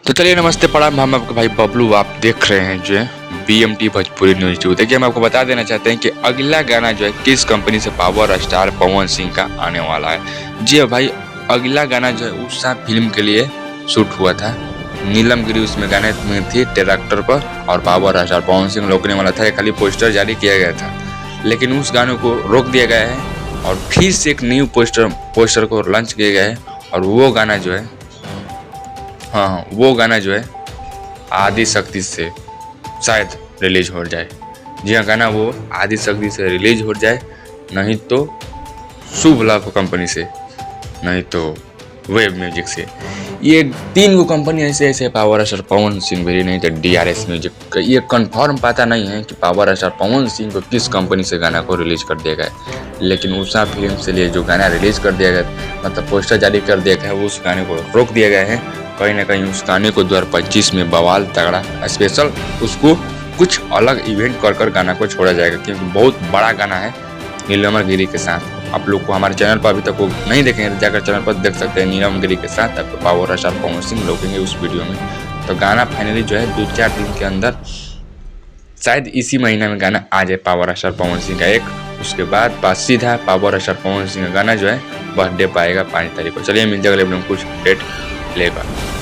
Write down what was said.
तो चलिए नमस्ते प्रणाम, हम आपके भाई बबलू। आप देख रहे हैं जो है BMT भोजपुरी न्यूज टू। देखिए हम आपको बता देना चाहते हैं कि अगला गाना जो है किस कंपनी से पावर स्टार पवन सिंह का आने वाला है। जी भाई, अगला गाना जो है उषा फिल्म के लिए शूट हुआ था। नीलम गिरी उसमें गाने में थी ट्रैक्टर पर, और पावर स्टार पवन सिंह रोकने वाला था। खाली पोस्टर जारी किया गया था, लेकिन उस गाने को रोक दिया गया है और फिर से एक न्यू पोस्टर को लॉन्च किया गया है। और वो गाना जो है वो गाना जो है आदि शक्ति से शायद रिलीज हो जाए। जी हाँ, गाना वो आदि शक्ति से रिलीज हो जाए, नहीं तो शुभ लाभ कंपनी से, नहीं तो वेब म्यूजिक से। ये 3 गो कंपनी ऐसे पावर स्टार पवन सिंह भी, नहीं तो DRS म्यूजिक। ये कंफर्म पता नहीं है कि पावर स्टार पवन सिंह को किस कंपनी से गाना को रिलीज कर दिया गया, लेकिन उषा फिल्म से लिए जो गाना रिलीज कर दिया गया, मतलब पोस्टर जारी कर दिया गया है, उस गाने को रोक दिया गया है। कहीं ना कहीं उस गाने को 2025 में बवाल तगड़ा स्पेशल उसको कुछ अलग इवेंट कर गाना को छोड़ा जाएगा, क्योंकि बहुत बड़ा गाना है नीलम गिरी के साथ। आप लोग को हमारे चैनल पर अभी तक वो नहीं देखें तो जाकर चैनल पर देख सकते हैं। नीलम गिरी के साथ आपको पावर स्टार पवन सिंह रोकेंगे उस वीडियो में। तो गाना फाइनली जो है 2-4 दिन के अंदर, शायद इसी महीने में गाना आ जाए पावर स्टार पवन सिंह का एक। उसके बाद सीधा पावर स्टार पवन सिंह का गाना जो है बर्थडे पाएगा 5 तारीख को। चलिए मिलते अगले वीडियो में कुछ डेट लेकर।